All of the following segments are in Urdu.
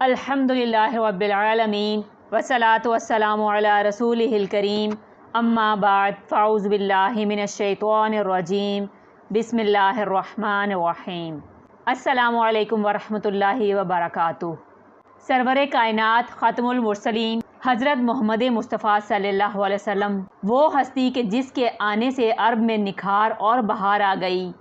الحمدللہ رب العالمین والصلاة والسلام علی رسولہ الکریم اما بعد فاعوذ باللہ من الشیطان الرجیم بسم اللہ الرحمن الرحیم۔ السلام علیکم ورحمۃ اللہ وبرکاتہ۔ سرور کائنات ختم المرسلین حضرت محمد مصطفیٰ صلی اللہ علیہ وسلم وہ ہستی کہ جس کے آنے سے عرب میں نکھار اور بہار آ گئی،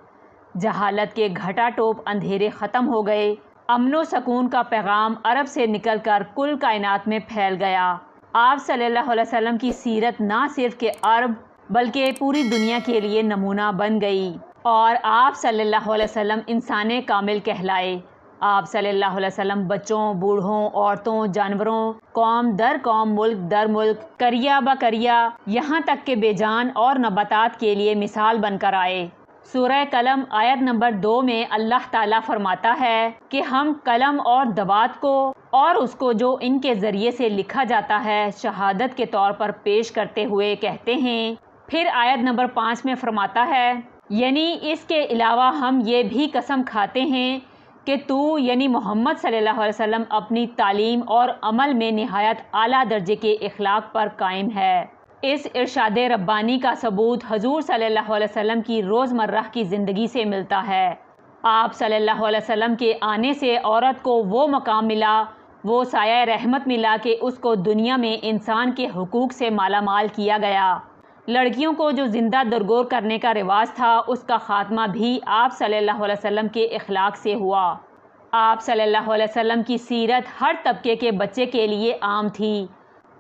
جہالت کے گھٹا ٹوپ اندھیرے ختم ہو گئے، امن و سکون کا پیغام عرب سے نکل کر کل کائنات میں پھیل گیا۔ آپ صلی اللہ علیہ وسلم کی سیرت نہ صرف کہ عرب بلکہ پوری دنیا کے لیے نمونہ بن گئی، اور آپ صلی اللہ علیہ وسلم انسان کامل کہلائے۔ آپ صلی اللہ علیہ وسلم بچوں، بوڑھوں، عورتوں، جانوروں، قوم در قوم، ملک در ملک، قریہ با قریہ، یہاں تک کہ بے جان اور نباتات کے لیے مثال بن کر آئے۔ سورہ قلم آیت نمبر 2 میں اللہ تعالیٰ فرماتا ہے کہ ہم قلم اور دوات کو اور اس کو جو ان کے ذریعے سے لکھا جاتا ہے شہادت کے طور پر پیش کرتے ہوئے کہتے ہیں۔ پھر آیت نمبر 5 میں فرماتا ہے، یعنی اس کے علاوہ ہم یہ بھی قسم کھاتے ہیں کہ تو یعنی محمد صلی اللہ علیہ وسلم اپنی تعلیم اور عمل میں نہایت اعلیٰ درجے کے اخلاق پر قائم ہے۔ اس ارشاد ربانی کا ثبوت حضور صلی اللہ علیہ وسلم کی روزمرہ کی زندگی سے ملتا ہے۔ آپ صلی اللہ علیہ وسلم کے آنے سے عورت کو وہ مقام ملا، وہ سایہ رحمت ملا کہ اس کو دنیا میں انسان کے حقوق سے مالا مال کیا گیا۔ لڑکیوں کو جو زندہ درگور کرنے کا رواج تھا، اس کا خاتمہ بھی آپ صلی اللہ علیہ وسلم کے اخلاق سے ہوا۔ آپ صلی اللہ علیہ وسلم کی سیرت ہر طبقے کے بچے کے لیے عام تھی،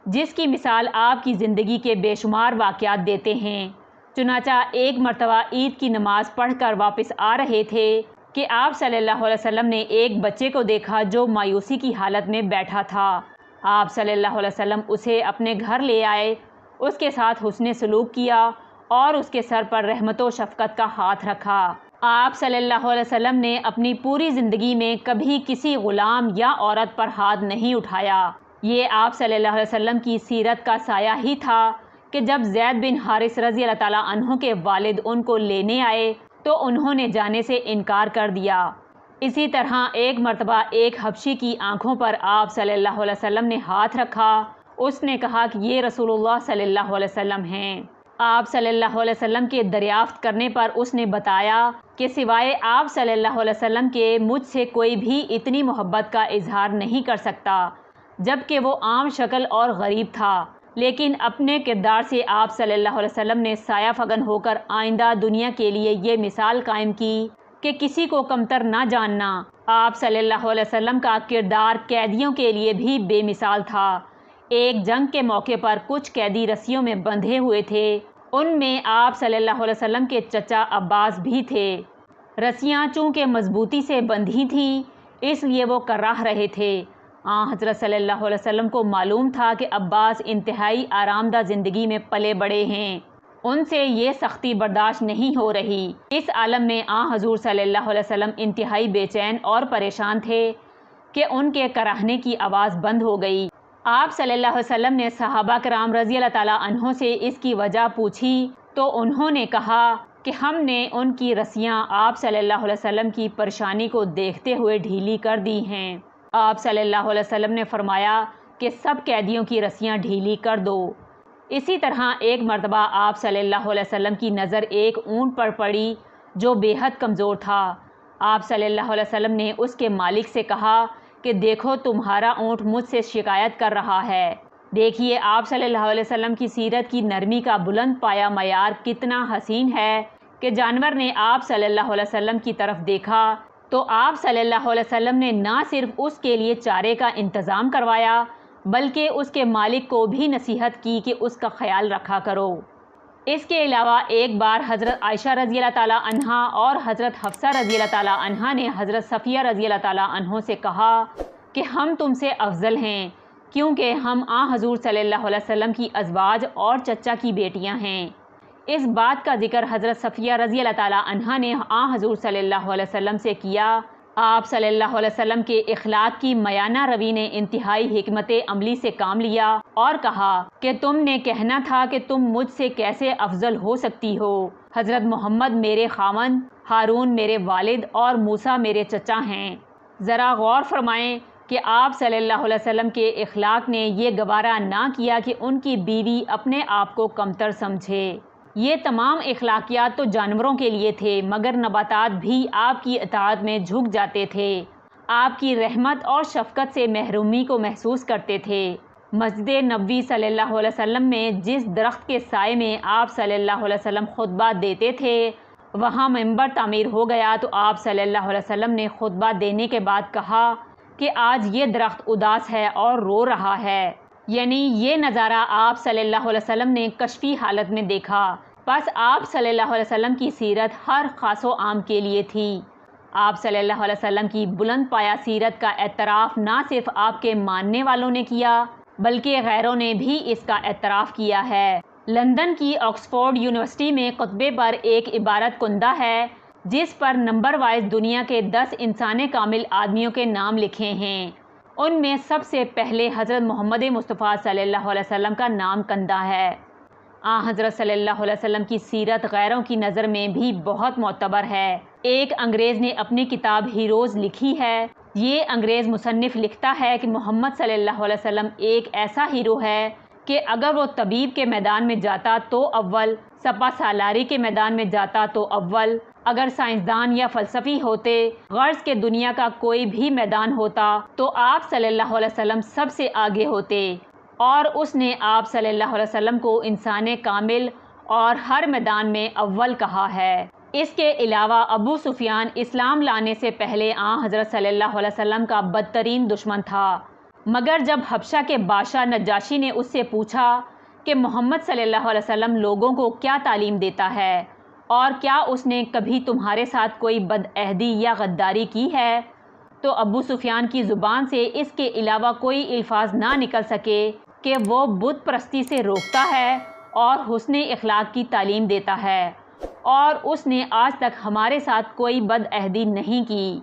جس کی مثال آپ کی زندگی کے بے شمار واقعات دیتے ہیں۔ چنانچہ ایک مرتبہ عید کی نماز پڑھ کر واپس آ رہے تھے کہ آپ صلی اللہ علیہ وسلم نے ایک بچے کو دیکھا جو مایوسی کی حالت میں بیٹھا تھا۔ آپ صلی اللہ علیہ وسلم اسے اپنے گھر لے آئے، اس کے ساتھ حسن سلوک کیا اور اس کے سر پر رحمت و شفقت کا ہاتھ رکھا۔ آپ صلی اللہ علیہ وسلم نے اپنی پوری زندگی میں کبھی کسی غلام یا عورت پر ہاتھ نہیں اٹھایا۔ یہ آپ صلی اللہ علیہ وسلم کی سیرت کا سایہ ہی تھا کہ جب زید بن حارث رضی اللہ تعالیٰ عنہ کے والد ان کو لینے آئے تو انہوں نے جانے سے انکار کر دیا۔ اسی طرح ایک مرتبہ ایک حبشی کی آنکھوں پر آپ صلی اللہ علیہ وسلم نے ہاتھ رکھا۔ اس نے کہا کہ یہ رسول اللہ صلی اللہ علیہ وسلم ہیں۔ آپ صلی اللہ علیہ وسلم کے دریافت کرنے پر اس نے بتایا کہ سوائے آپ صلی اللہ علیہ وسلم کے مجھ سے کوئی بھی اتنی محبت کا اظہار نہیں کر سکتا، جبکہ وہ عام شکل اور غریب تھا، لیکن اپنے کردار سے آپ صلی اللہ علیہ وسلم نے سایہ فگن ہو کر آئندہ دنیا کے لیے یہ مثال قائم کی کہ کسی کو کمتر نہ جاننا۔ آپ صلی اللہ علیہ وسلم کا کردار قیدیوں کے لیے بھی بے مثال تھا۔ ایک جنگ کے موقع پر کچھ قیدی رسیوں میں بندھے ہوئے تھے، ان میں آپ صلی اللہ علیہ وسلم کے چچا عباس بھی تھے۔ رسیاں چونکہ مضبوطی سے بندھی تھیں، اس لیے وہ کراہ رہے تھے۔ حضرت صلی اللہ علیہ وسلم کو معلوم تھا کہ عباس انتہائی آرام دہ زندگی میں پلے بڑے ہیں، ان سے یہ سختی برداشت نہیں ہو رہی۔ اس عالم میں حضور صلی اللہ علیہ وسلم انتہائی بے چین اور پریشان تھے کہ ان کے کراہنے کی آواز بند ہو گئی۔ آپ صلی اللہ علیہ وسلم نے صحابہ کرام رضی اللہ تعالیٰ عنہ سے اس کی وجہ پوچھی تو انہوں نے کہا کہ ہم نے ان کی رسیاں آپ صلی اللہ علیہ وسلم کی پریشانی کو دیکھتے ہوئے ڈھیلی کر دی ہیں۔ آپ صلی اللہ علیہ وسلم نے فرمایا کہ سب قیدیوں کی رسیاں ڈھیلی کر دو۔ اسی طرح ایک مرتبہ آپ صلی اللہ علیہ وسلم کی نظر ایک اونٹ پر پڑی جو بے حد کمزور تھا۔ آپ صلی اللہ علیہ وسلم نے اس کے مالک سے کہا کہ دیکھو تمہارا اونٹ مجھ سے شکایت کر رہا ہے۔ دیکھیے آپ صلی اللہ علیہ وسلم کی سیرت کی نرمی کا بلند پایا معیار کتنا حسین ہے کہ جانور نے آپ صلی اللہ علیہ وسلم کی طرف دیکھا تو آپ صلی اللہ علیہ وسلم نے نہ صرف اس کے لیے چارے کا انتظام کروایا بلکہ اس کے مالک کو بھی نصیحت کی کہ اس کا خیال رکھا کرو۔ اس کے علاوہ ایک بار حضرت عائشہ رضی اللہ تعالیٰ عنہا اور حضرت حفصہ رضی اللہ تعالیٰ عنہا نے حضرت صفیہ رضی اللہ تعالیٰ عنہ سے کہا کہ ہم تم سے افضل ہیں کیونکہ ہم حضور صلی اللہ علیہ وسلم کی ازواج اور چچا کی بیٹیاں ہیں۔ اس بات کا ذکر حضرت صفیہ رضی اللہ تعالیٰ عنہا نے حضور صلی اللہ علیہ وسلم سے کیا۔ آپ صلی اللہ علیہ وسلم کے اخلاق کی میانہ روی نے انتہائی حکمت عملی سے کام لیا اور کہا کہ تم نے کہنا تھا کہ تم مجھ سے کیسے افضل ہو سکتی ہو۔ حضرت محمد میرے خاوند، ہارون میرے والد اور موسیٰ میرے چچا ہیں۔ ذرا غور فرمائیں کہ آپ صلی اللہ علیہ وسلم کے اخلاق نے یہ گوارا نہ کیا کہ ان کی بیوی اپنے آپ کو کمتر سمجھے۔ یہ تمام اخلاقیات تو جانوروں کے لیے تھے، مگر نباتات بھی آپ کی اطاعت میں جھک جاتے تھے، آپ کی رحمت اور شفقت سے محرومی کو محسوس کرتے تھے۔ مسجد نبوی صلی اللہ علیہ وسلم میں جس درخت کے سائے میں آپ صلی اللہ علیہ وسلم خطبہ دیتے تھے، وہاں منبر تعمیر ہو گیا تو آپ صلی اللہ علیہ وسلم نے خطبہ دینے کے بعد کہا کہ آج یہ درخت اداس ہے اور رو رہا ہے، یعنی یہ نظارہ آپ صلی اللہ علیہ وسلم نے کشفی حالت میں دیکھا۔ بس آپ صلی اللہ علیہ وسلم کی سیرت ہر خاص و عام کے لیے تھی۔ آپ صلی اللہ علیہ وسلم کی بلند پایہ سیرت کا اعتراف نہ صرف آپ کے ماننے والوں نے کیا بلکہ غیروں نے بھی اس کا اعتراف کیا ہے۔ لندن کی آکسفورڈ یونیورسٹی میں خطبے پر ایک عبارت کندہ ہے جس پر نمبر وائز دنیا کے 10 انسان کامل آدمیوں کے نام لکھے ہیں۔ ان میں سب سے پہلے حضرت محمد مصطفیٰ صلی اللہ علیہ وسلم کا نام کندہ ہے۔ حضرت صلی اللہ علیہ وسلم کی سیرت غیروں کی نظر میں بھی بہت معتبر ہے۔ ایک انگریز نے اپنی کتاب ہیروز لکھی ہے۔ یہ انگریز مصنف لکھتا ہے کہ محمد صلی اللہ علیہ وسلم ایک ایسا ہیرو ہے کہ اگر وہ طبیب کے میدان میں جاتا تو اول، سپہ سالاری کے میدان میں جاتا تو اول، اگر سائنسدان یا فلسفی ہوتے، غرض کے دنیا کا کوئی بھی میدان ہوتا تو آپ صلی اللہ علیہ وسلم سب سے آگے ہوتے، اور اس نے آپ صلی اللہ علیہ وسلم کو انسان کامل اور ہر میدان میں اول کہا ہے۔ اس کے علاوہ ابو سفیان اسلام لانے سے پہلے حضرت صلی اللہ علیہ وسلم کا بدترین دشمن تھا، مگر جب حبشہ کے بادشاہ نجاشی نے اس سے پوچھا کہ محمد صلی اللہ علیہ وسلم لوگوں کو کیا تعلیم دیتا ہے اور کیا اس نے کبھی تمہارے ساتھ کوئی بدعہدی یا غداری کی ہے، تو ابو سفیان کی زبان سے اس کے علاوہ کوئی الفاظ نہ نکل سکے کہ وہ بت پرستی سے روکتا ہے اور حسن اخلاق کی تعلیم دیتا ہے، اور اس نے آج تک ہمارے ساتھ کوئی بدعہدی نہیں کی۔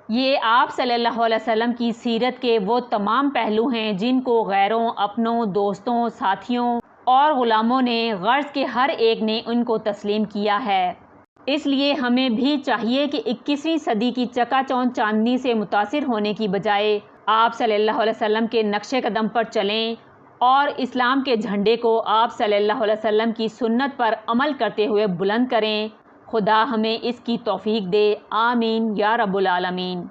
یہ آپ صلی اللہ علیہ وسلم کی سیرت کے وہ تمام پہلو ہیں جن کو غیروں، اپنوں، دوستوں، ساتھیوں اور غلاموں نے، غرض کے ہر ایک نے ان کو تسلیم کیا ہے۔ اس لیے ہمیں بھی چاہیے کہ 21ویں صدی کی چکا چوند چاندنی سے متاثر ہونے کی بجائے آپ صلی اللہ علیہ وسلم کے نقش قدم پر چلیں اور اسلام کے جھنڈے کو آپ صلی اللہ علیہ وسلم کی سنت پر عمل کرتے ہوئے بلند کریں۔ خدا ہمیں اس کی توفیق دے، آمین یا رب العالمین۔